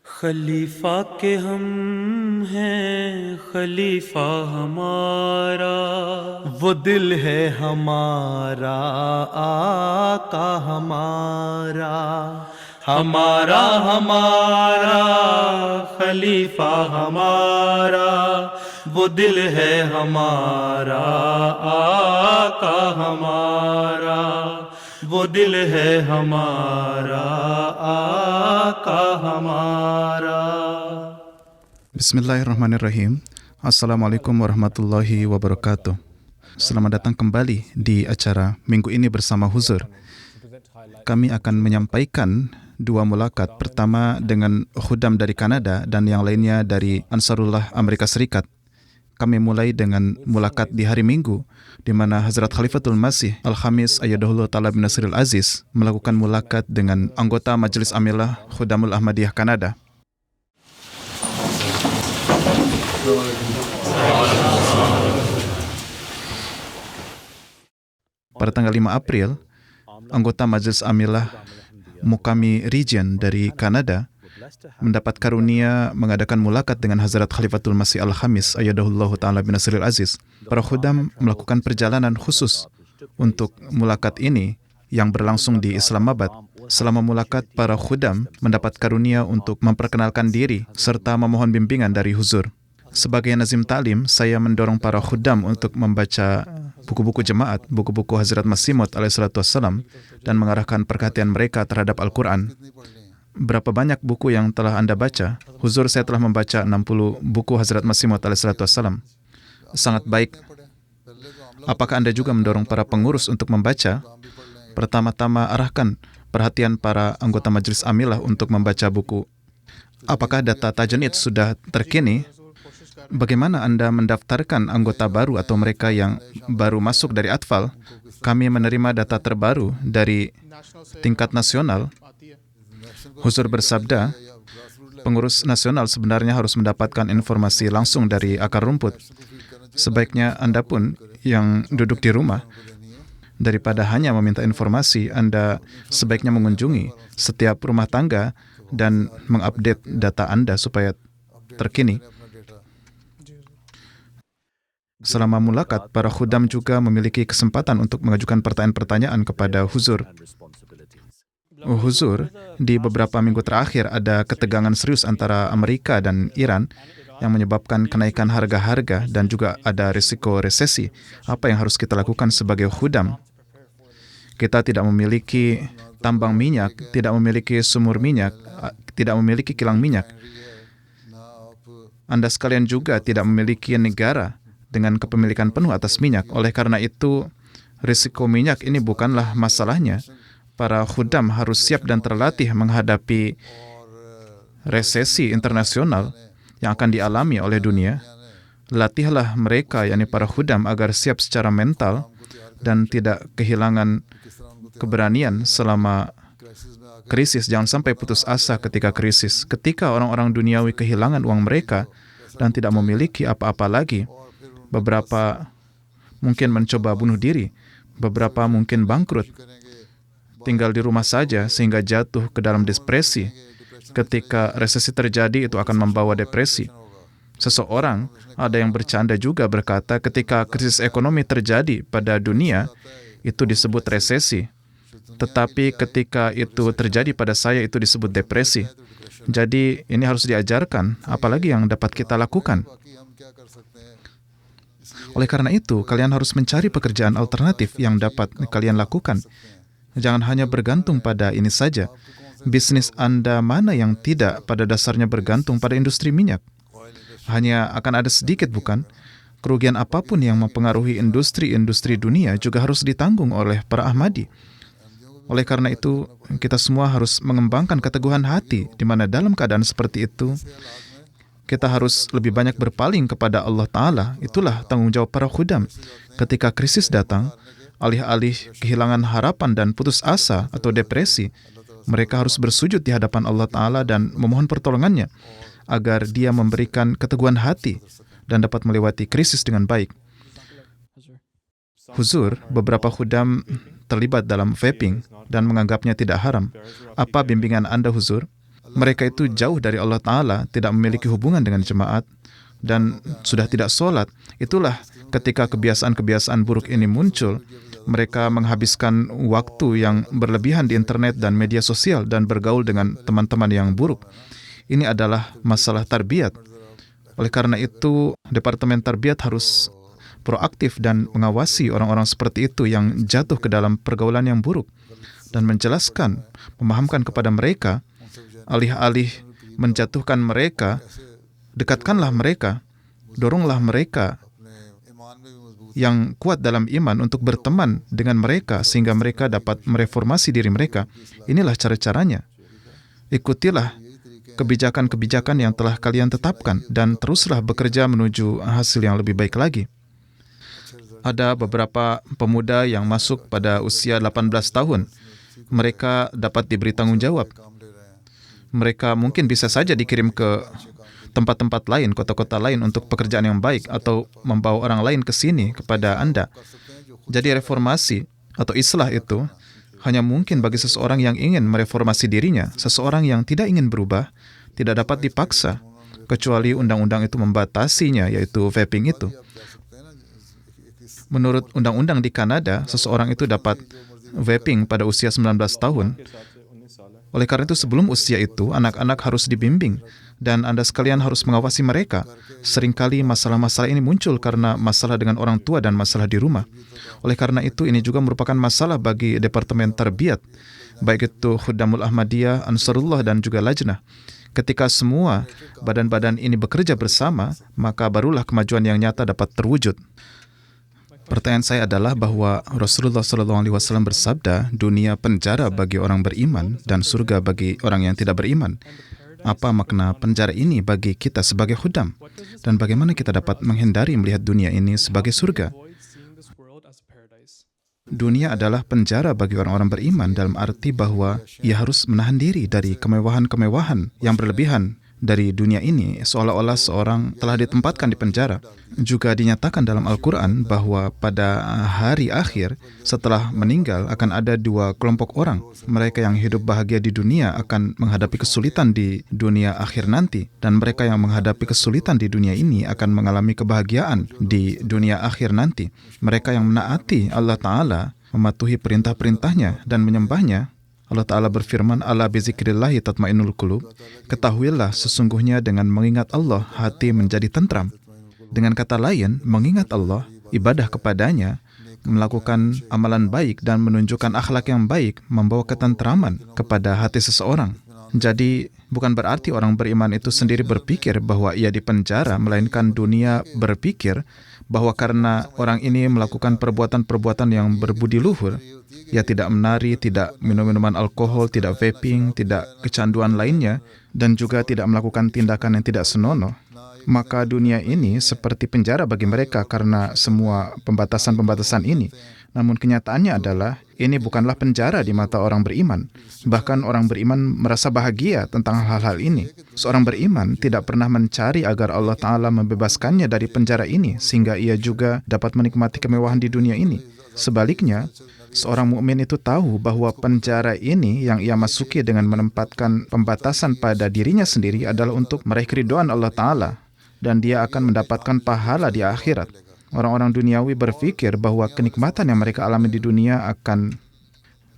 खलीफा के हम हैं खलीफा हमारा, वो दिल है हमारा आका हमारा, हमारा हमारा खलीफा हमारा, वो दिल है हमारा आका हमारा, वो दिल है हमारा आका हमारा. Bismillahirrahmanirrahim. Assalamualaikum warahmatullahi wabarakatuh. Selamat datang kembali di acara minggu ini bersama Huzur. Kami akan menyampaikan dua mulakat, pertama dengan khudam dari Kanada dan yang lainnya dari Ansarullah Amerika Serikat. Kami mulai dengan mulakat di hari Minggu, di mana Hazrat Khalifatul Masih Al-Khamis Ayyadahullah Ta'ala bin Nasiril Aziz melakukan mulakat dengan anggota Majelis Amilah Khudamul Ahmadiyah Kanada. Pada tanggal 5 April, anggota Majelis Amilah Mukami Region dari Kanada mendapat karunia mengadakan mulakat dengan Hazrat Khalifatul Masih Al-Khamis Ayyadahullah Ta'ala bin Nasiril Aziz. Para khudam melakukan perjalanan khusus untuk mulakat ini yang berlangsung di Islamabad. Selama mulakat, para khudam mendapat karunia untuk memperkenalkan diri serta memohon bimbingan dari Huzur. Sebagai nazim ta'lim, saya mendorong para khudam untuk membaca buku-buku jemaat, buku-buku Hazrat Masih Maud alaihissalatu wassalam, dan mengarahkan perhatian mereka terhadap Al-Quran. Berapa banyak buku yang telah Anda baca? Huzur, saya telah membaca 60 buku Hazrat Masih Maud alaihissalatu wassalam. Sangat baik. Apakah Anda juga mendorong para pengurus untuk membaca? Pertama-tama arahkan perhatian para anggota Majelis Amilah untuk membaca buku. Apakah data Tajnid sudah terkini? Bagaimana Anda mendaftarkan anggota baru atau mereka yang baru masuk dari Atfal? Kami menerima data terbaru dari tingkat nasional. Huzur bersabda, pengurus nasional sebenarnya harus mendapatkan informasi langsung dari akar rumput. Sebaiknya Anda pun yang duduk di rumah, daripada hanya meminta informasi, Anda sebaiknya mengunjungi setiap rumah tangga dan mengupdate data Anda supaya terkini. Selama mulakat, para khudam juga memiliki kesempatan untuk mengajukan pertanyaan-pertanyaan kepada Huzur. Huzur, di beberapa minggu terakhir ada ketegangan serius antara Amerika dan Iran yang menyebabkan kenaikan harga-harga dan juga ada risiko resesi. Apa yang harus kita lakukan sebagai khudam? Kita tidak memiliki tambang minyak, tidak memiliki sumur minyak, tidak memiliki kilang minyak. Anda sekalian juga tidak memiliki negara dengan kepemilikan penuh atas minyak. Oleh karena itu, risiko minyak ini bukanlah masalahnya. Para khudam harus siap dan terlatih menghadapi resesi internasional yang akan dialami oleh dunia. Latihlah mereka, yakni para khudam, agar siap secara mental dan tidak kehilangan keberanian selama krisis. Jangan sampai putus asa ketika krisis. Ketika orang-orang duniawi kehilangan uang mereka dan tidak memiliki apa-apa lagi, beberapa mungkin mencoba bunuh diri, beberapa mungkin bangkrut, tinggal di rumah saja sehingga jatuh ke dalam depresi. Ketika resesi terjadi, itu akan membawa depresi. Seseorang, ada yang bercanda juga berkata, ketika krisis ekonomi terjadi pada dunia, itu disebut resesi. Tetapi ketika itu terjadi pada saya, itu disebut depresi. Jadi ini harus diajarkan, apalagi yang dapat kita lakukan. Oleh karena itu, kalian harus mencari pekerjaan alternatif yang dapat kalian lakukan. Jangan hanya bergantung pada ini saja. Bisnis Anda mana yang tidak pada dasarnya bergantung pada industri minyak? Hanya akan ada sedikit, bukan? Kerugian apapun yang mempengaruhi industri-industri dunia juga harus ditanggung oleh para Ahmadi. Oleh karena itu, kita semua harus mengembangkan keteguhan hati, di mana dalam keadaan seperti itu, kita harus lebih banyak berpaling kepada Allah Ta'ala. Itulah tanggung jawab para khudam. Ketika krisis datang, alih-alih kehilangan harapan dan putus asa atau depresi, mereka harus bersujud di hadapan Allah Ta'ala dan memohon pertolongannya agar Dia memberikan keteguhan hati dan dapat melewati krisis dengan baik. Huzur, beberapa khudam terlibat dalam vaping dan menganggapnya tidak haram. Apa bimbingan Anda, Huzur? Mereka itu jauh dari Allah Ta'ala, tidak memiliki hubungan dengan jemaat, dan sudah tidak sholat. Itulah ketika kebiasaan-kebiasaan buruk ini muncul, mereka menghabiskan waktu yang berlebihan di internet dan media sosial dan bergaul dengan teman-teman yang buruk. Ini adalah masalah tarbiyat. Oleh karena itu, Departemen Tarbiyat harus proaktif dan mengawasi orang-orang seperti itu yang jatuh ke dalam pergaulan yang buruk dan menjelaskan, memahamkan kepada mereka, alih-alih menjatuhkan mereka, dekatkanlah mereka, doronglah mereka yang kuat dalam iman untuk berteman dengan mereka sehingga mereka dapat mereformasi diri mereka. Inilah cara-caranya. Ikutilah kebijakan-kebijakan yang telah kalian tetapkan dan teruslah bekerja menuju hasil yang lebih baik lagi. Ada beberapa pemuda yang masuk pada usia 18 tahun. Mereka dapat diberi tanggung jawab. Mereka mungkin bisa saja dikirim ke tempat-tempat lain, kota-kota lain untuk pekerjaan yang baik atau membawa orang lain ke sini kepada Anda. Jadi reformasi atau islah itu hanya mungkin bagi seseorang yang ingin mereformasi dirinya. Seseorang yang tidak ingin berubah tidak dapat dipaksa, kecuali undang-undang itu membatasinya, yaitu vaping itu. Menurut undang-undang di Kanada, seseorang itu dapat vaping pada usia 19 tahun. Oleh karena itu, sebelum usia itu, anak-anak harus dibimbing, dan Anda sekalian harus mengawasi mereka. Seringkali masalah-masalah ini muncul karena masalah dengan orang tua dan masalah di rumah. Oleh karena itu, ini juga merupakan masalah bagi Departemen Tarbiyat, baik itu Khuddamul Ahmadiyah, Ansarullah, dan juga Lajnah. Ketika semua badan-badan ini bekerja bersama, maka barulah kemajuan yang nyata dapat terwujud. Pertanyaan saya adalah bahwa Rasulullah SAW bersabda, dunia penjara bagi orang beriman dan surga bagi orang yang tidak beriman. Apa makna penjara ini bagi kita sebagai khuddam? Dan bagaimana kita dapat menghindari melihat dunia ini sebagai surga? Dunia adalah penjara bagi orang-orang beriman dalam arti bahwa ia harus menahan diri dari kemewahan-kemewahan yang berlebihan dari dunia ini, seolah-olah seorang telah ditempatkan di penjara. Juga dinyatakan dalam Al-Quran bahwa pada hari akhir setelah meninggal akan ada dua kelompok orang. Mereka yang hidup bahagia di dunia akan menghadapi kesulitan di dunia akhir nanti, dan mereka yang menghadapi kesulitan di dunia ini akan mengalami kebahagiaan di dunia akhir nanti. Mereka yang menaati Allah Ta'ala, mematuhi perintah-perintahnya dan menyembahnya. Allah Ta'ala berfirman, Ala bizikrillahi tatmainnul qulub. Ketahuilah sesungguhnya dengan mengingat Allah, hati menjadi tentram. Dengan kata lain, mengingat Allah, ibadah kepadanya, melakukan amalan baik dan menunjukkan akhlak yang baik, membawa ketentraman kepada hati seseorang. Jadi, bukan berarti orang beriman itu sendiri berpikir bahwa ia dipenjara, melainkan dunia berpikir bahwa karena orang ini melakukan perbuatan-perbuatan yang berbudi luhur, ia tidak menari, tidak minum minuman alkohol, tidak vaping, tidak kecanduan lainnya, dan juga tidak melakukan tindakan yang tidak senonoh, maka dunia ini seperti penjara bagi mereka karena semua pembatasan-pembatasan ini. Namun kenyataannya adalah ini bukanlah penjara di mata orang beriman. Bahkan orang beriman merasa bahagia tentang hal-hal ini. Seorang beriman tidak pernah mencari agar Allah Ta'ala membebaskannya dari penjara ini sehingga ia juga dapat menikmati kemewahan di dunia ini. Sebaliknya, seorang mukmin itu tahu bahwa penjara ini yang ia masuki dengan menempatkan pembatasan pada dirinya sendiri adalah untuk meraih keridhaan Allah Ta'ala, dan dia akan mendapatkan pahala di akhirat. Orang-orang duniawi berpikir bahwa kenikmatan yang mereka alami di dunia akan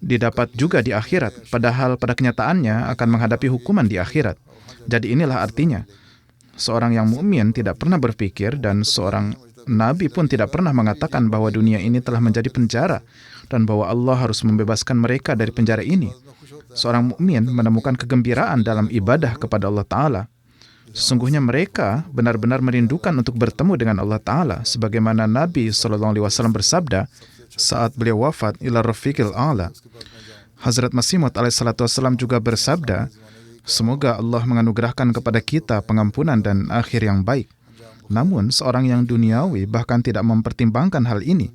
didapat juga di akhirat, padahal pada kenyataannya akan menghadapi hukuman di akhirat. Jadi inilah artinya, seorang yang mukmin tidak pernah berpikir, dan seorang nabi pun tidak pernah mengatakan bahwa dunia ini telah menjadi penjara dan bahwa Allah harus membebaskan mereka dari penjara ini. Seorang mukmin menemukan kegembiraan dalam ibadah kepada Allah Ta'ala. Sesungguhnya mereka benar-benar merindukan untuk bertemu dengan Allah Ta'ala, sebagaimana Nabi SAW bersabda saat beliau wafat, ila rafiqil a'la. Hazrat Masih Maud alaihissalam juga bersabda, semoga Allah menganugerahkan kepada kita pengampunan dan akhir yang baik. Namun seorang yang duniawi bahkan tidak mempertimbangkan hal ini.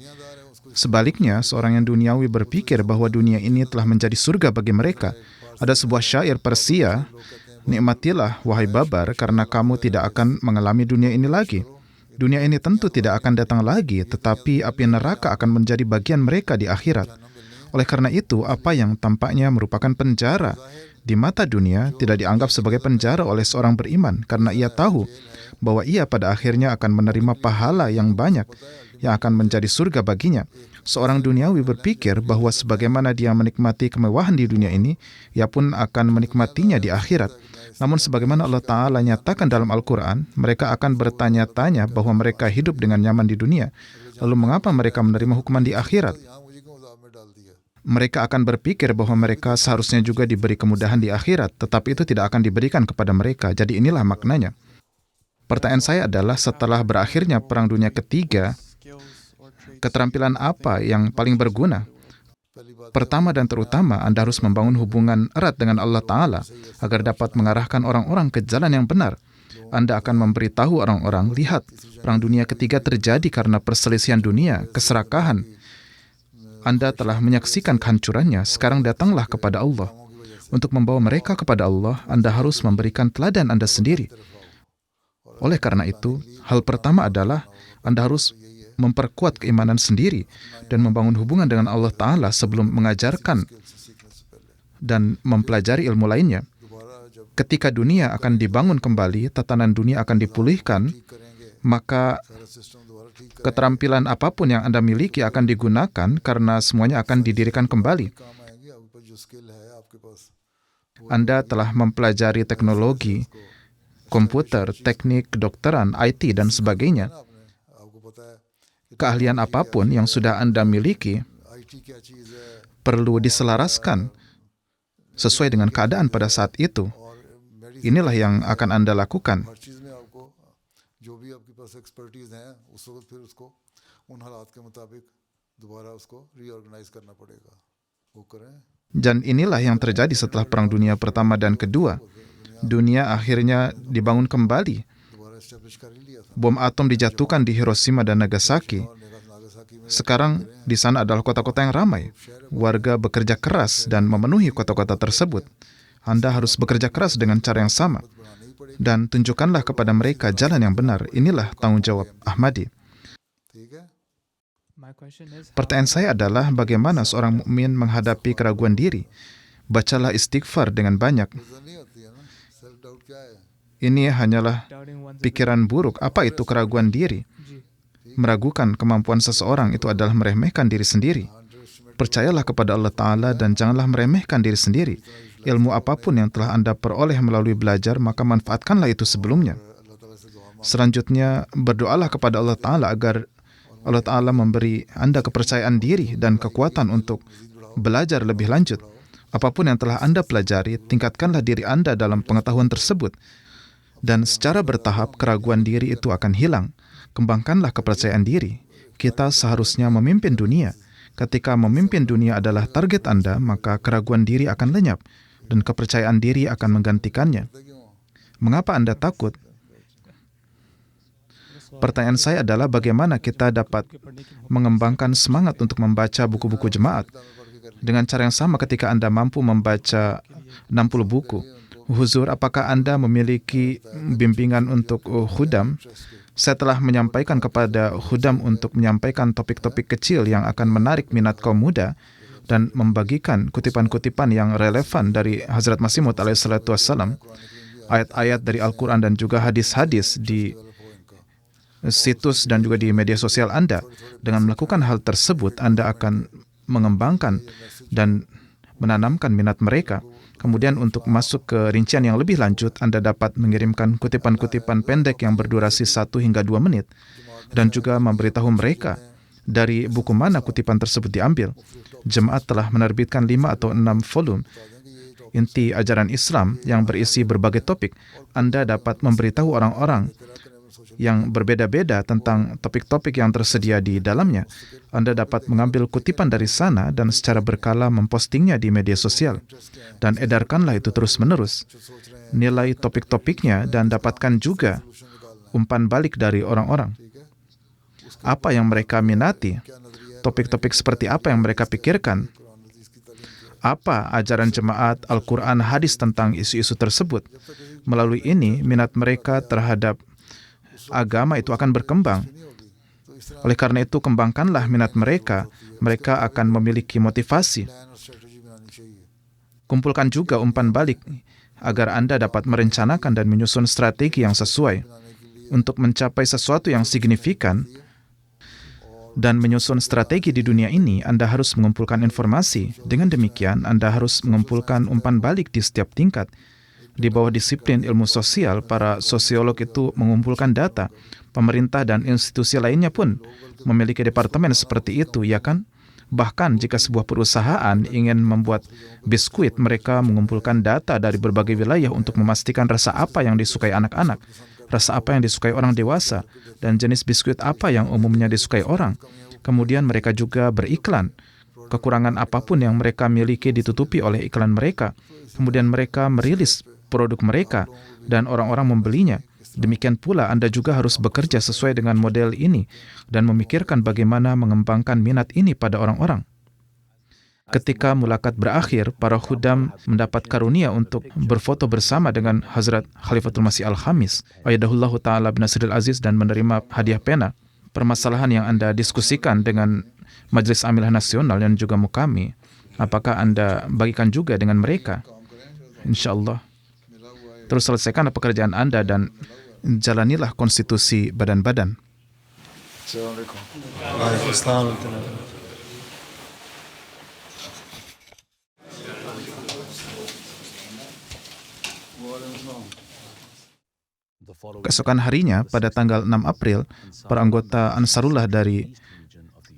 Sebaliknya, seorang yang duniawi berpikir bahwa dunia ini telah menjadi surga bagi mereka. Ada sebuah syair Persia, nikmatilah, wahai Babar, karena kamu tidak akan mengalami dunia ini lagi. Dunia ini tentu tidak akan datang lagi, tetapi api neraka akan menjadi bagian mereka di akhirat. Oleh karena itu, apa yang tampaknya merupakan penjara di mata dunia tidak dianggap sebagai penjara oleh seorang beriman karena ia tahu bahwa ia pada akhirnya akan menerima pahala yang banyak yang akan menjadi surga baginya. Seorang duniawi berpikir bahwa sebagaimana dia menikmati kemewahan di dunia ini, ia pun akan menikmatinya di akhirat. Namun sebagaimana Allah Ta'ala nyatakan dalam Al-Quran, mereka akan bertanya-tanya bahwa mereka hidup dengan nyaman di dunia. Lalu mengapa mereka menerima hukuman di akhirat? Mereka akan berpikir bahwa mereka seharusnya juga diberi kemudahan di akhirat, tetapi itu tidak akan diberikan kepada mereka. Jadi inilah maknanya. Pertanyaan saya adalah, setelah berakhirnya Perang Dunia Ketiga, keterampilan apa yang paling berguna? Pertama dan terutama, Anda harus membangun hubungan erat dengan Allah Ta'ala agar dapat mengarahkan orang-orang ke jalan yang benar. Anda akan memberitahu orang-orang, lihat, Perang Dunia Ketiga terjadi karena perselisihan dunia, keserakahan. Anda telah menyaksikan kehancurannya, sekarang datanglah kepada Allah. Untuk membawa mereka kepada Allah, Anda harus memberikan teladan Anda sendiri. Oleh karena itu, hal pertama adalah Anda harus memperkuat keimanan sendiri dan membangun hubungan dengan Allah Ta'ala sebelum mengajarkan dan mempelajari ilmu lainnya. Ketika dunia akan dibangun kembali, tatanan dunia akan dipulihkan, maka keterampilan apapun yang Anda miliki akan digunakan karena semuanya akan didirikan kembali. Anda telah mempelajari teknologi, komputer, teknik, kedokteran, IT, dan sebagainya. Keahlian apapun yang sudah Anda miliki perlu diselaraskan sesuai dengan keadaan pada saat itu. Inilah yang akan Anda lakukan. Dan inilah yang terjadi setelah Perang Dunia Pertama dan Kedua. Dunia akhirnya dibangun kembali. Bom atom dijatuhkan di Hiroshima dan Nagasaki. Sekarang di sana adalah kota-kota yang ramai. Warga bekerja keras dan memenuhi kota-kota tersebut. Anda harus bekerja keras dengan cara yang sama. Dan tunjukkanlah kepada mereka jalan yang benar. Inilah tanggung jawab Ahmadi. Pertanyaan saya adalah, bagaimana seorang mukmin menghadapi keraguan diri? Bacalah istighfar dengan banyak. Ini hanyalah pikiran buruk. Apa itu keraguan diri? Meragukan kemampuan seseorang itu adalah meremehkan diri sendiri. Percayalah kepada Allah Ta'ala dan janganlah meremehkan diri sendiri. Ilmu apapun yang telah Anda peroleh melalui belajar, maka manfaatkanlah itu sebelumnya. Selanjutnya, berdoalah kepada Allah Ta'ala agar Allah Ta'ala memberi Anda kepercayaan diri dan kekuatan untuk belajar lebih lanjut. Apapun yang telah Anda pelajari, tingkatkanlah diri Anda dalam pengetahuan tersebut. Dan secara bertahap, keraguan diri itu akan hilang. Kembangkanlah kepercayaan diri. Kita seharusnya memimpin dunia. Ketika memimpin dunia adalah target Anda, maka keraguan diri akan lenyap dan kepercayaan diri akan menggantikannya. Mengapa Anda takut? Pertanyaan saya adalah, bagaimana kita dapat mengembangkan semangat untuk membaca buku-buku jemaat? Dengan cara yang sama, ketika Anda mampu membaca 60 buku, Huzur, apakah Anda memiliki bimbingan untuk khudam? Saya telah menyampaikan kepada khudam untuk menyampaikan topik-topik kecil yang akan menarik minat kaum muda dan membagikan kutipan-kutipan yang relevan dari Hazrat Masih Maud alaihissalatu wassalam, ayat-ayat dari Al-Quran dan juga hadis-hadis di situs dan juga di media sosial Anda. Dengan melakukan hal tersebut, Anda akan mengembangkan dan menanamkan minat mereka. Kemudian untuk masuk ke rincian yang lebih lanjut, Anda dapat mengirimkan kutipan-kutipan pendek yang berdurasi 1 hingga 2 menit dan juga memberitahu mereka dari buku mana kutipan tersebut diambil. Jemaat telah menerbitkan 5 atau 6 volume inti ajaran Islam yang berisi berbagai topik. Anda dapat memberitahu orang-orang yang berbeda-beda tentang topik-topik yang tersedia di dalamnya. Anda dapat mengambil kutipan dari sana dan secara berkala mempostingnya di media sosial. Dan edarkanlah itu terus-menerus. Nilai topik-topiknya dan dapatkan juga umpan balik dari orang-orang. Apa yang mereka minati? Topik-topik seperti apa yang mereka pikirkan? Apa ajaran jemaat, Al-Quran, hadis tentang isu-isu tersebut? Melalui ini, minat mereka terhadap agama itu akan berkembang. Oleh karena itu, kembangkanlah minat mereka. Mereka akan memiliki motivasi. Kumpulkan juga umpan balik agar Anda dapat merencanakan dan menyusun strategi yang sesuai untuk mencapai sesuatu yang signifikan. Dan menyusun strategi di dunia ini, Anda harus mengumpulkan informasi. Dengan demikian, Anda harus mengumpulkan umpan balik di setiap tingkat. Di bawah disiplin ilmu sosial, para sosiolog itu mengumpulkan data. Pemerintah dan institusi lainnya pun memiliki departemen seperti itu, ya kan? Bahkan jika sebuah perusahaan ingin membuat biskuit, mereka mengumpulkan data dari berbagai wilayah untuk memastikan rasa apa yang disukai anak-anak, rasa apa yang disukai orang dewasa, dan jenis biskuit apa yang umumnya disukai orang. Kemudian mereka juga beriklan. Kekurangan apapun yang mereka miliki ditutupi oleh iklan mereka. Kemudian mereka merilis produk mereka dan orang-orang membelinya. Demikian pula Anda juga harus bekerja sesuai dengan model ini dan memikirkan bagaimana mengembangkan minat ini pada orang-orang. Ketika mulakat berakhir, para khudam mendapat karunia untuk berfoto bersama dengan Hazrat Khalifatul Masih Al-Khamis, Ayyadahullahu Ta'ala bin Nasril Aziz, dan menerima hadiah pena. Permasalahan yang Anda diskusikan dengan Majelis Amilah Nasional dan juga Mukami, apakah Anda bagikan juga dengan mereka? InsyaAllah. Terus selesaikan pekerjaan Anda dan jalanilah konstitusi badan-badan. Assalamualaikum. Waalaikumsalam. Keesokan harinya, pada tanggal 6 April, para anggota Ansarullah dari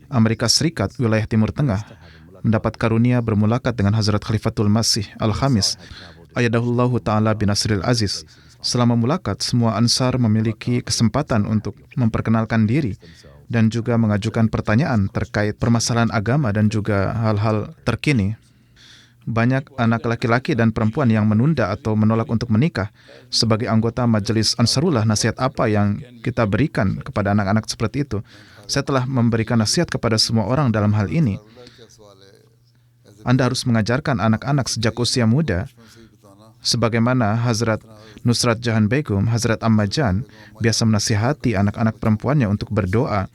Amerika Serikat, wilayah Timur Tengah, mendapat karunia bermulakat dengan Hazrat Khalifatul Masih Al-Khamis, Ayyadahullahu Ta'ala bin Nasril Aziz. Selama mulakat, semua Ansar memiliki kesempatan untuk memperkenalkan diri dan juga mengajukan pertanyaan terkait permasalahan agama dan juga hal-hal terkini. Banyak anak laki-laki dan perempuan yang menunda atau menolak untuk menikah. Sebagai anggota Majelis Ansarullah, nasihat apa yang kita berikan kepada anak-anak seperti itu? Saya telah memberikan nasihat kepada semua orang dalam hal ini. Anda harus mengajarkan anak-anak sejak usia muda, sebagaimana Hazrat Nusrat Jahan Begum, Hazrat Ammajan biasa menasihati anak-anak perempuannya untuk berdoa,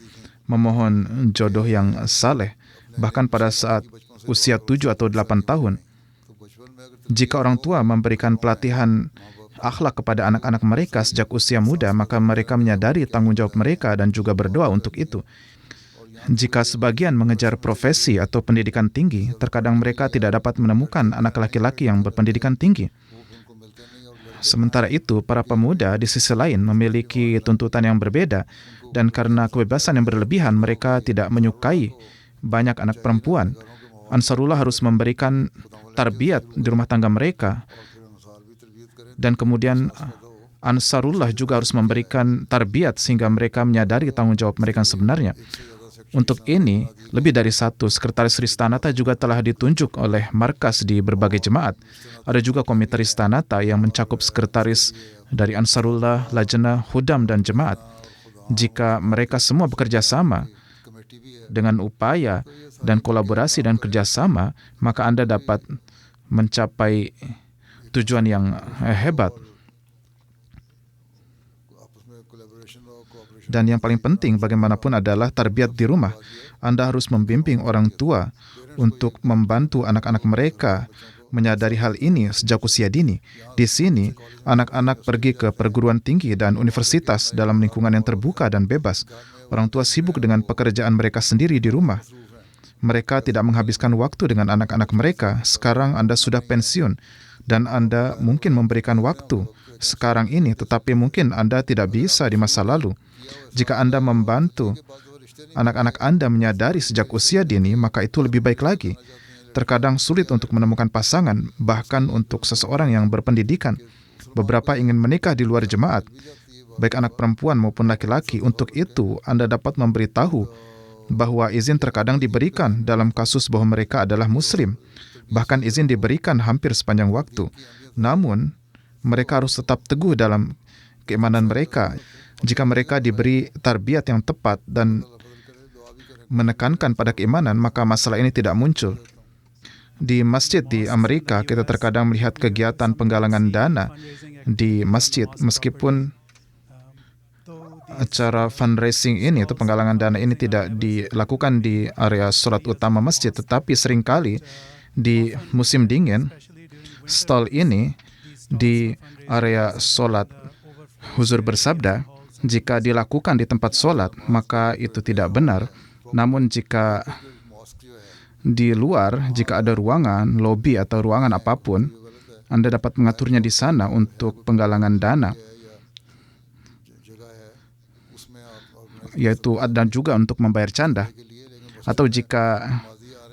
memohon jodoh yang saleh, bahkan pada saat usia 7 atau 8 tahun. Jika orang tua memberikan pelatihan akhlak kepada anak-anak mereka sejak usia muda, maka mereka menyadari tanggung jawab mereka dan juga berdoa untuk itu. Jika sebagian mengejar profesi atau pendidikan tinggi, terkadang mereka tidak dapat menemukan anak laki-laki yang berpendidikan tinggi. Sementara itu, para pemuda di sisi lain memiliki tuntutan yang berbeda, dan karena kebebasan yang berlebihan, mereka tidak menyukai banyak anak perempuan. Ansarullah harus memberikan tarbiyat di rumah tangga mereka, dan kemudian Ansarullah juga harus memberikan tarbiyat sehingga mereka menyadari tanggung jawab mereka yang sebenarnya. Untuk ini, lebih dari satu sekretaris Ristanata juga telah ditunjuk oleh markas di berbagai jemaat. Ada juga komite Ristanata yang mencakup sekretaris dari Ansarullah, Lajnah, Khudam, dan jemaat. Jika mereka semua bekerja sama dengan upaya dan kolaborasi dan kerjasama, maka Anda dapat mencapai tujuan yang hebat. Dan yang paling penting bagaimanapun adalah tarbiyat di rumah. Anda harus membimbing orang tua untuk membantu anak-anak mereka menyadari hal ini sejak usia dini. Di sini, anak-anak pergi ke perguruan tinggi dan universitas dalam lingkungan yang terbuka dan bebas. Orang tua sibuk dengan pekerjaan mereka sendiri di rumah. Mereka tidak menghabiskan waktu dengan anak-anak mereka. Sekarang Anda sudah pensiun dan Anda mungkin memberikan waktu sekarang ini, tetapi mungkin Anda tidak bisa di masa lalu. Jika Anda membantu anak-anak Anda menyadari sejak usia dini, maka itu lebih baik lagi. Terkadang sulit untuk menemukan pasangan, bahkan untuk seseorang yang berpendidikan. Beberapa ingin menikah di luar jemaat, baik anak perempuan maupun laki-laki. Untuk itu, Anda dapat memberitahu bahwa izin terkadang diberikan dalam kasus bahwa mereka adalah Muslim. Bahkan izin diberikan hampir sepanjang waktu. Namun, mereka harus tetap teguh dalam keimanan mereka. Jika mereka diberi tarbiyat yang tepat dan menekankan pada keimanan, maka masalah ini tidak muncul. Di masjid di Amerika, kita terkadang melihat kegiatan penggalangan dana di masjid, meskipun acara fundraising ini, atau penggalangan dana ini tidak dilakukan di area sholat utama masjid, tetapi seringkali di musim dingin, stall ini di area sholat. Huzur bersabda, jika dilakukan di tempat sholat, maka itu tidak benar. Namun jika di luar, jika ada ruangan, lobi atau ruangan apapun, Anda dapat mengaturnya di sana untuk penggalangan dana, yaitu dan juga untuk membayar canda. Atau jika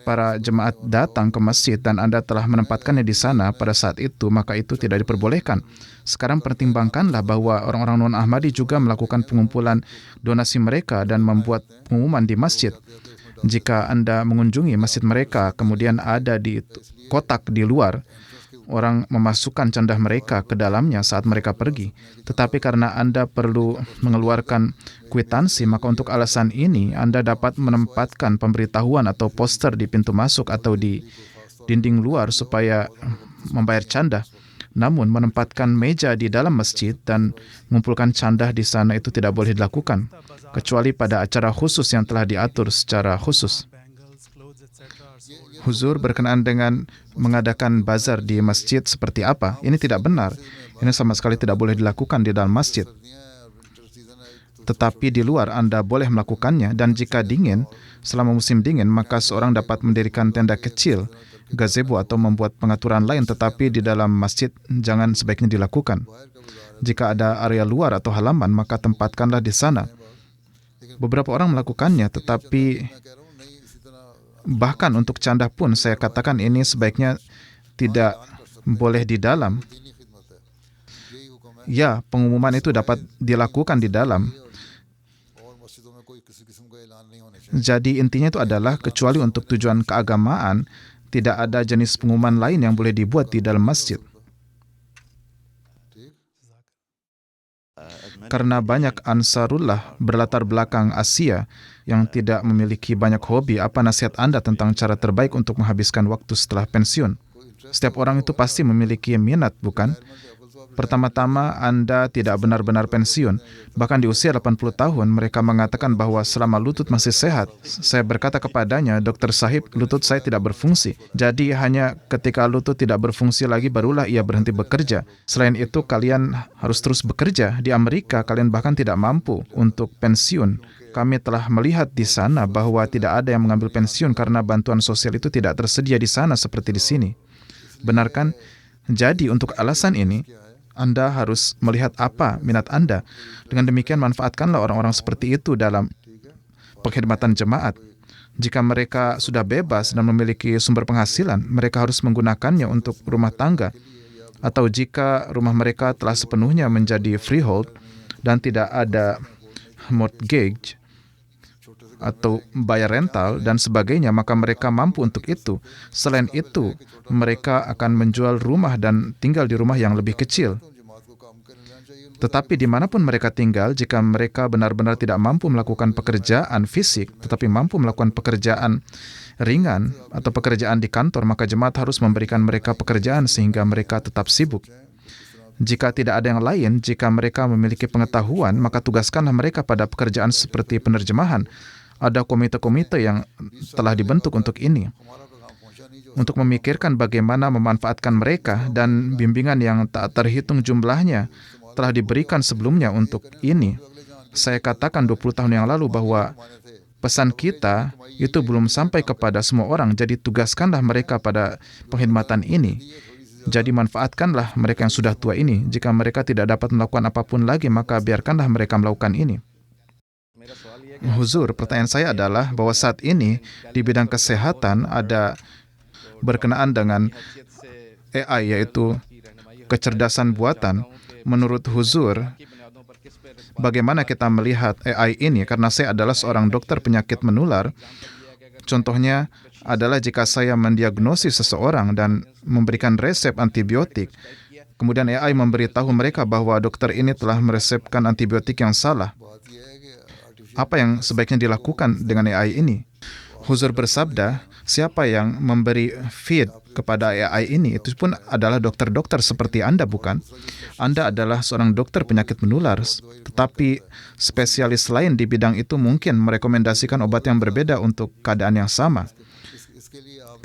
para jemaat datang ke masjid dan Anda telah menempatkannya di sana pada saat itu, maka itu tidak diperbolehkan. Sekarang pertimbangkanlah bahwa orang-orang non-Ahmadi juga melakukan pengumpulan donasi mereka dan membuat pengumuman di masjid. Jika Anda mengunjungi masjid mereka, kemudian ada di kotak di luar, orang memasukkan canda mereka ke dalamnya saat mereka pergi. Tetapi karena Anda perlu mengeluarkan kwitansi, maka untuk alasan ini Anda dapat menempatkan pemberitahuan atau poster di pintu masuk atau di dinding luar supaya membayar canda. Namun menempatkan meja di dalam masjid dan mengumpulkan canda di sana itu tidak boleh dilakukan, kecuali pada acara khusus yang telah diatur secara khusus. Huzur berkenaan dengan mengadakan bazar di masjid seperti apa? Ini tidak benar. Ini sama sekali tidak boleh dilakukan di dalam masjid. Tetapi di luar Anda boleh melakukannya, dan jika dingin, selama musim dingin, maka seorang dapat mendirikan tenda kecil, gazebo atau membuat pengaturan lain, tetapi di dalam masjid jangan sebaiknya dilakukan. Jika ada area luar atau halaman, maka tempatkanlah di sana. Beberapa orang melakukannya, tetapi bahkan untuk canda pun saya katakan ini sebaiknya tidak boleh di dalam. Ya, pengumuman itu dapat dilakukan di dalam. Jadi intinya itu adalah kecuali untuk tujuan keagamaan, tidak ada jenis pengumuman lain yang boleh dibuat di dalam masjid. Karena banyak Ansarullah berlatar belakang Asia yang tidak memiliki banyak hobi, apa nasihat Anda tentang cara terbaik untuk menghabiskan waktu setelah pensiun? Setiap orang itu pasti memiliki minat, bukan? Pertama-tama, Anda tidak benar-benar pensiun. Bahkan di usia 80 tahun, mereka mengatakan bahwa selama lutut masih sehat. Saya berkata kepadanya, Dokter Sahib, lutut saya tidak berfungsi. Jadi hanya ketika lutut tidak berfungsi lagi, barulah ia berhenti bekerja. Selain itu, kalian harus terus bekerja. Di Amerika, kalian bahkan tidak mampu untuk pensiun. Kami telah melihat di sana bahwa tidak ada yang mengambil pensiun karena bantuan sosial itu tidak tersedia di sana seperti di sini. Benar kan? Jadi untuk alasan ini, Anda harus melihat apa minat Anda. Dengan demikian, manfaatkanlah orang-orang seperti itu dalam pengkhidmatan jemaat. Jika mereka sudah bebas dan memiliki sumber penghasilan, mereka harus menggunakannya untuk rumah tangga. Atau jika rumah mereka telah sepenuhnya menjadi freehold dan tidak ada mortgage atau bayar rental dan sebagainya, maka mereka mampu untuk itu. Selain itu, mereka akan menjual rumah dan tinggal di rumah yang lebih kecil. Tetapi dimanapun mereka tinggal, jika mereka benar-benar tidak mampu melakukan pekerjaan fisik, tetapi mampu melakukan pekerjaan ringan atau pekerjaan di kantor, maka jemaat harus memberikan mereka pekerjaan sehingga mereka tetap sibuk. Jika tidak ada yang lain, jika mereka memiliki pengetahuan, maka tugaskanlah mereka pada pekerjaan seperti penerjemahan. Ada komite-komite yang telah dibentuk untuk ini, untuk memikirkan bagaimana memanfaatkan mereka, dan bimbingan yang tak terhitung jumlahnya telah diberikan sebelumnya untuk ini. Saya katakan 20 tahun yang lalu bahwa pesan kita itu belum sampai kepada semua orang, jadi tugaskanlah mereka pada pengkhidmatan ini. Jadi manfaatkanlah mereka yang sudah tua ini. Jika mereka tidak dapat melakukan apapun lagi, maka biarkanlah mereka melakukan ini. Huzur, pertanyaan saya adalah bahwa saat ini di bidang kesehatan ada berkenaan dengan AI, yaitu kecerdasan buatan. Menurut Huzur, bagaimana kita melihat AI ini? Karena saya adalah seorang dokter penyakit menular. Contohnya adalah jika saya mendiagnosis seseorang dan memberikan resep antibiotik, kemudian AI memberitahu mereka bahwa dokter ini telah meresepkan antibiotik yang salah. Apa yang sebaiknya dilakukan dengan AI ini? Huzur bersabda, siapa yang memberi feed kepada AI ini, itu pun adalah dokter-dokter seperti Anda, bukan? Anda adalah seorang dokter penyakit menular, tetapi spesialis lain di bidang itu mungkin merekomendasikan obat yang berbeda untuk keadaan yang sama.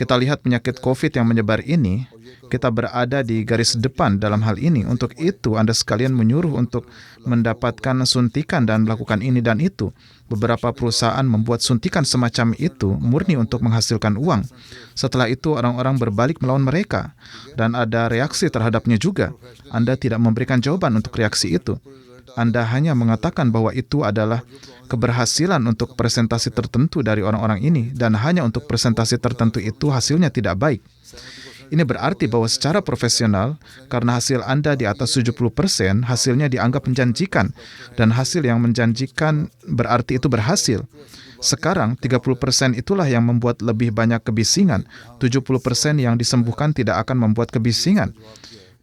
Kita lihat penyakit COVID yang menyebar ini, Kita berada di garis depan dalam hal ini. Untuk itu, Anda sekalian menyuruh untuk mendapatkan suntikan dan melakukan ini dan itu. Beberapa perusahaan membuat suntikan semacam itu murni untuk menghasilkan uang. Setelah itu, orang-orang berbalik melawan mereka. Dan ada reaksi terhadapnya juga. Anda tidak memberikan jawaban untuk reaksi itu. Anda hanya mengatakan bahwa itu adalah keberhasilan untuk presentasi tertentu dari orang-orang ini, dan hanya untuk presentasi tertentu itu hasilnya tidak baik. Ini berarti bahwa secara profesional, karena hasil Anda di atas 70%, hasilnya dianggap menjanjikan, dan hasil yang menjanjikan berarti itu berhasil. Sekarang, 30% itulah yang membuat lebih banyak kebisingan. 70% yang disembuhkan tidak akan membuat kebisingan.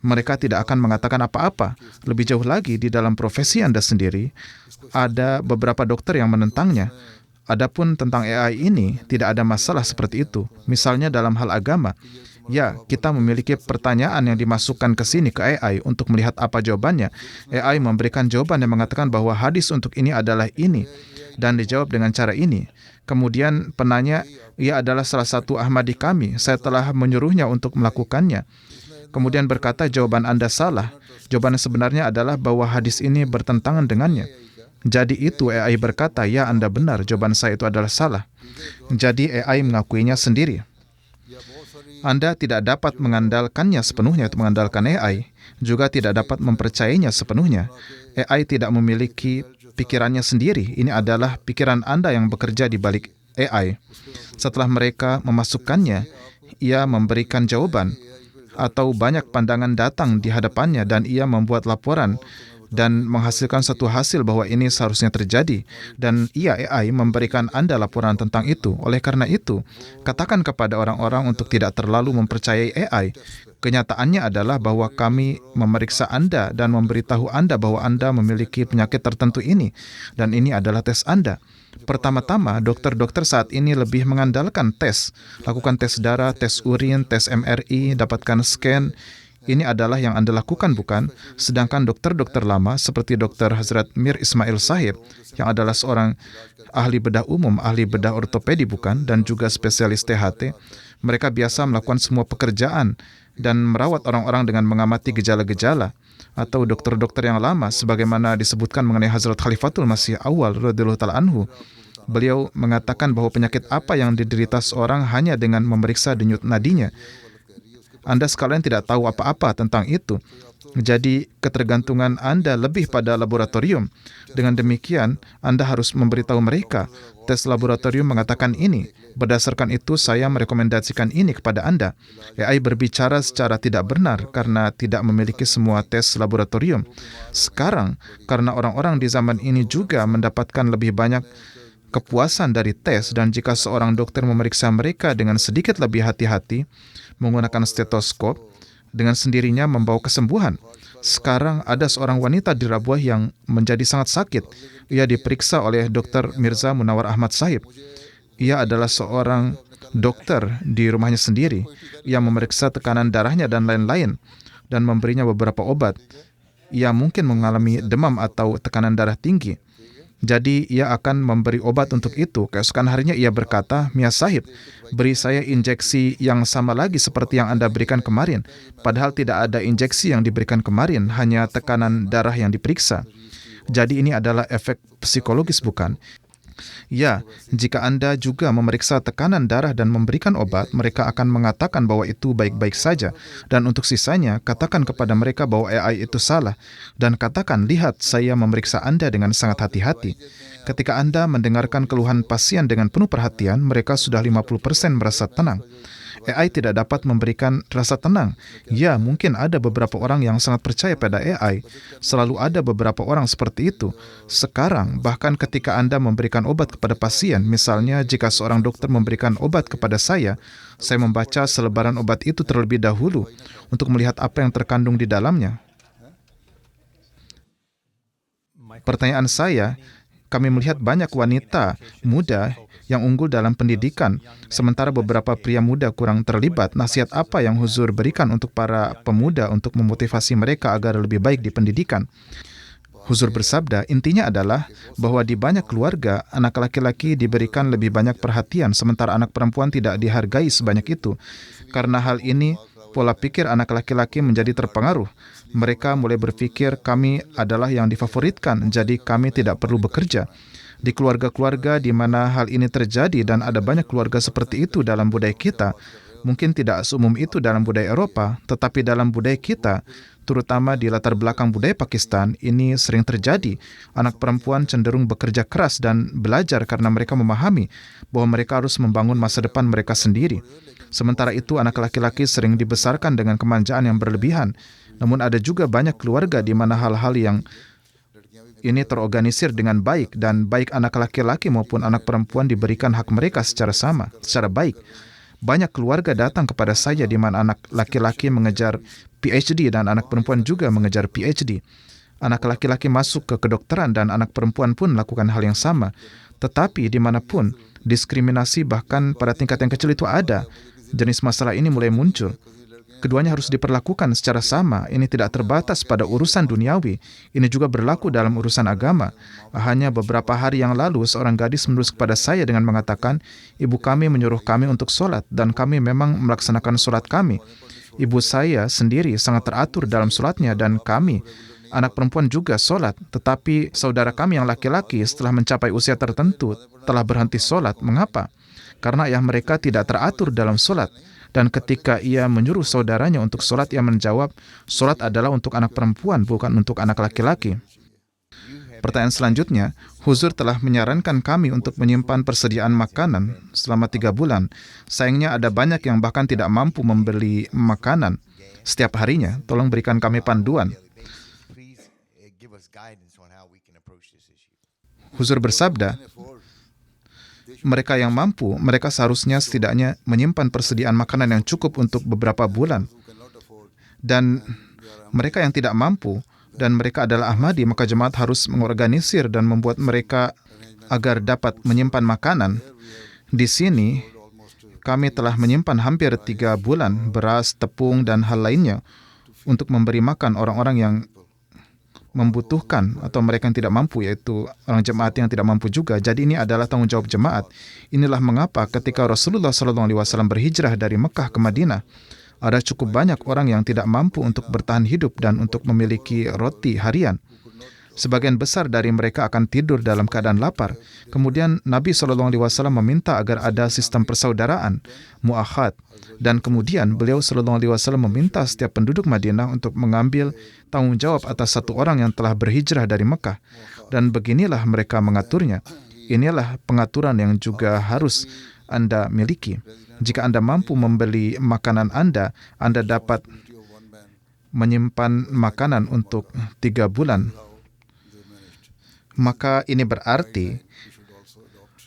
Mereka tidak akan mengatakan apa-apa. Lebih jauh lagi, di dalam profesi Anda sendiri, ada beberapa dokter yang menentangnya. Adapun tentang AI ini, tidak ada masalah seperti itu. Misalnya dalam hal agama, ya, kita memiliki pertanyaan yang dimasukkan ke sini ke AI untuk melihat apa jawabannya. AI memberikan jawaban yang mengatakan bahwa hadis untuk ini adalah ini, dan dijawab dengan cara ini. Kemudian penanya, ia adalah salah satu Ahmadi kami. Saya telah menyuruhnya untuk melakukannya. Kemudian berkata, jawaban Anda salah. Jawaban sebenarnya adalah bahwa hadis ini bertentangan dengannya. Jadi itu AI berkata, ya Anda benar, jawaban saya itu adalah salah. Jadi AI mengakuinya sendiri. Anda tidak dapat mengandalkannya sepenuhnya, itu mengandalkan AI. Juga tidak dapat mempercayainya sepenuhnya. AI tidak memiliki pikirannya sendiri. Ini adalah pikiran Anda yang bekerja di balik AI. Setelah mereka memasukkannya, ia memberikan jawaban, atau banyak pandangan datang di hadapannya, dan ia membuat laporan dan menghasilkan satu hasil bahwa ini seharusnya terjadi, dan ia AI memberikan Anda laporan tentang itu. Oleh karena itu, katakan kepada orang-orang untuk tidak terlalu mempercayai AI. Kenyataannya adalah bahwa kami memeriksa Anda dan memberitahu Anda bahwa Anda memiliki penyakit tertentu ini, dan ini adalah tes Anda. Pertama-tama, dokter-dokter saat ini lebih mengandalkan tes. Lakukan tes darah, tes urin, tes MRI, dapatkan scan. Ini adalah yang Anda lakukan, bukan? Sedangkan dokter-dokter lama, seperti Dr. Hazrat Mir Ismail Sahib, yang adalah seorang ahli bedah umum, ahli bedah ortopedi, bukan? Dan juga spesialis THT, mereka biasa melakukan semua pekerjaan dan merawat orang-orang dengan mengamati gejala-gejala. Atau dokter-dokter yang lama, sebagaimana disebutkan mengenai Hazrat Khalifatul Masih Awal radhiyallahu ta'ala anhu. Beliau mengatakan bahwa penyakit apa yang diderita seorang hanya dengan memeriksa denyut nadinya. Anda sekalian tidak tahu apa-apa tentang itu. Jadi ketergantungan Anda lebih pada laboratorium. Dengan demikian, Anda harus memberitahu mereka, tes laboratorium mengatakan ini. Berdasarkan itu, saya merekomendasikan ini kepada Anda. AI berbicara secara tidak benar karena tidak memiliki semua tes laboratorium. Sekarang, karena orang-orang di zaman ini juga mendapatkan lebih banyak kepuasan dari tes, dan jika seorang dokter memeriksa mereka dengan sedikit lebih hati-hati, menggunakan stetoskop, dengan sendirinya membawa kesembuhan. Sekarang ada seorang wanita di Rabuah yang menjadi sangat sakit. Ia diperiksa oleh Dr. Mirza Munawar Ahmad Sahib. Ia adalah seorang dokter di rumahnya sendiri. Ia memeriksa tekanan darahnya dan lain-lain, dan memberinya beberapa obat. Ia mungkin mengalami demam atau tekanan darah tinggi. Jadi ia akan memberi obat untuk itu. Keesokan harinya ia berkata, Mia Sahib, beri saya injeksi yang sama lagi seperti yang Anda berikan kemarin. Padahal tidak ada injeksi yang diberikan kemarin, hanya tekanan darah yang diperiksa. Jadi ini adalah efek psikologis, bukan? Ya, jika Anda juga memeriksa tekanan darah dan memberikan obat, mereka akan mengatakan bahwa itu baik-baik saja. Dan untuk sisanya, katakan kepada mereka bahwa AI itu salah. Dan katakan, lihat, saya memeriksa Anda dengan sangat hati-hati. Ketika Anda mendengarkan keluhan pasien dengan penuh perhatian, mereka sudah 50% merasa tenang. AI tidak dapat memberikan rasa tenang. Ya, mungkin ada beberapa orang yang sangat percaya pada AI. Selalu ada beberapa orang seperti itu. Sekarang, bahkan ketika Anda memberikan obat kepada pasien, misalnya jika seorang dokter memberikan obat kepada saya membaca selebaran obat itu terlebih dahulu untuk melihat apa yang terkandung di dalamnya. Pertanyaan saya, kami melihat banyak wanita muda yang unggul dalam pendidikan, sementara beberapa pria muda kurang terlibat. Nasihat apa yang Huzur berikan untuk para pemuda untuk memotivasi mereka agar lebih baik di pendidikan? Huzur bersabda, intinya adalah bahwa di banyak keluarga, anak laki-laki diberikan lebih banyak perhatian, sementara anak perempuan tidak dihargai sebanyak itu. Karena hal ini pola pikir anak laki-laki menjadi terpengaruh. Mereka mulai berpikir kami adalah yang difavoritkan, jadi kami tidak perlu bekerja. Di keluarga-keluarga di mana hal ini terjadi, dan ada banyak keluarga seperti itu dalam budaya kita, mungkin tidak seumum itu dalam budaya Eropa, tetapi dalam budaya kita, terutama di latar belakang budaya Pakistan, ini sering terjadi. Anak perempuan cenderung bekerja keras dan belajar karena mereka memahami bahwa mereka harus membangun masa depan mereka sendiri. Sementara itu, anak laki-laki sering dibesarkan dengan kemanjaan yang berlebihan. Namun ada juga banyak keluarga di mana hal-hal yang ini terorganisir dengan baik, dan baik anak laki-laki maupun anak perempuan diberikan hak mereka secara sama, secara baik. Banyak keluarga datang kepada saya di mana anak laki-laki mengejar PhD dan anak perempuan juga mengejar PhD. Anak laki-laki masuk ke kedokteran dan anak perempuan pun melakukan hal yang sama. Tetapi dimanapun, diskriminasi bahkan pada tingkat yang kecil itu ada. Jenis masalah ini mulai muncul. Keduanya harus diperlakukan secara sama. Ini tidak terbatas pada urusan duniawi. Ini juga berlaku dalam urusan agama. Hanya beberapa hari yang lalu, seorang gadis menulis kepada saya dengan mengatakan, ibu kami menyuruh kami untuk sholat, dan kami memang melaksanakan sholat kami. Ibu saya sendiri sangat teratur dalam sholatnya, dan kami, anak perempuan juga sholat. Tetapi saudara kami yang laki-laki setelah mencapai usia tertentu telah berhenti sholat. Mengapa? Karena ayah mereka tidak teratur dalam sholat. Dan ketika ia menyuruh saudaranya untuk sholat, ia menjawab, sholat adalah untuk anak perempuan, bukan untuk anak laki-laki. Pertanyaan selanjutnya, Huzur telah menyarankan kami untuk menyimpan persediaan makanan selama 3 bulan. Sayangnya ada banyak yang bahkan tidak mampu membeli makanan setiap harinya. Tolong berikan kami panduan. Huzur bersabda, mereka yang mampu, mereka seharusnya setidaknya menyimpan persediaan makanan yang cukup untuk beberapa bulan. Dan mereka yang tidak mampu, dan mereka adalah Ahmadi, maka jemaat harus mengorganisir dan membuat mereka agar dapat menyimpan makanan. Di sini, kami telah menyimpan hampir 3 bulan beras, tepung, dan hal lainnya untuk memberi makan orang-orang yang membutuhkan atau mereka yang tidak mampu, yaitu orang jemaat yang tidak mampu juga. Jadi ini adalah tanggung jawab jemaat. Inilah mengapa ketika Rasulullah SAW berhijrah dari Mekah ke Madinah, ada cukup banyak orang yang tidak mampu untuk bertahan hidup dan untuk memiliki roti harian. Sebagian besar dari mereka akan tidur dalam keadaan lapar. Kemudian Nabi SAW meminta agar ada sistem persaudaraan, mu'akhad. Dan kemudian beliau SAW meminta setiap penduduk Madinah untuk mengambil tanggung jawab atas satu orang yang telah berhijrah dari Mekah. Dan beginilah mereka mengaturnya. Inilah pengaturan yang juga harus Anda miliki. Jika Anda mampu membeli makanan Anda dapat menyimpan makanan untuk 3 bulan. Maka ini berarti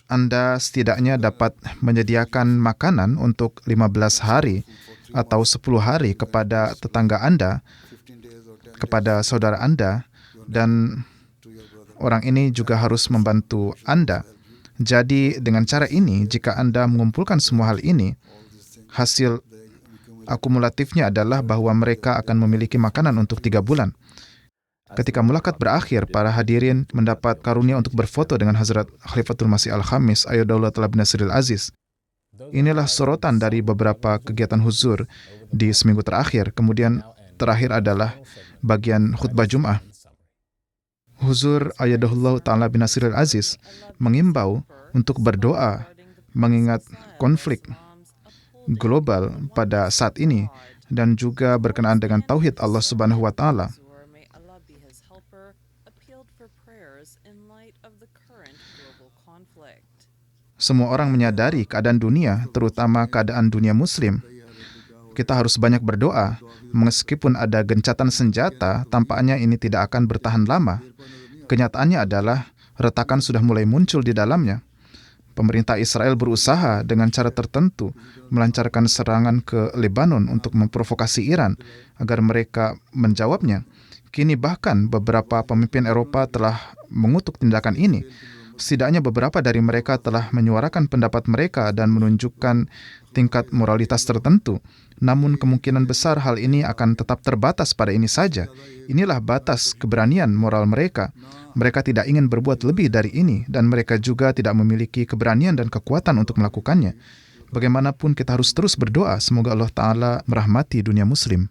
Anda setidaknya dapat menyediakan makanan untuk 15 hari atau 10 hari kepada tetangga Anda, kepada saudara Anda, dan orang ini juga harus membantu Anda. Jadi dengan cara ini, jika Anda mengumpulkan semua hal ini, hasil akumulatifnya adalah bahwa mereka akan memiliki makanan untuk 3 bulan. Ketika mulakat berakhir, para hadirin mendapat karunia untuk berfoto dengan Hazrat Khalifatul Masih Al-Khamis Ayyadahullah Ta'ala bin Nasril Aziz. Inilah sorotan dari beberapa kegiatan Huzur di seminggu terakhir. Kemudian terakhir adalah bagian khutbah Jum'ah. Huzur Ayyadahullah Ta'ala bin Nasril Aziz mengimbau untuk berdoa mengingat konflik global pada saat ini dan juga berkenaan dengan tauhid Allah Subhanahu wa Ta'ala. Semua orang menyadari keadaan dunia, terutama keadaan dunia Muslim. Kita harus banyak berdoa. Meskipun ada gencatan senjata, tampaknya ini tidak akan bertahan lama. Kenyataannya adalah retakan sudah mulai muncul di dalamnya. Pemerintah Israel berusaha dengan cara tertentu melancarkan serangan ke Lebanon untuk memprovokasi Iran agar mereka menjawabnya. Kini bahkan beberapa pemimpin Eropa telah mengutuk tindakan ini. Setidaknya beberapa dari mereka telah menyuarakan pendapat mereka dan menunjukkan tingkat moralitas tertentu. Namun kemungkinan besar hal ini akan tetap terbatas pada ini saja. Inilah batas keberanian moral mereka. Mereka tidak ingin berbuat lebih dari ini dan mereka juga tidak memiliki keberanian dan kekuatan untuk melakukannya. bagaimanapun kita harus terus berdoa semoga Allah Ta'ala merahmati dunia muslim.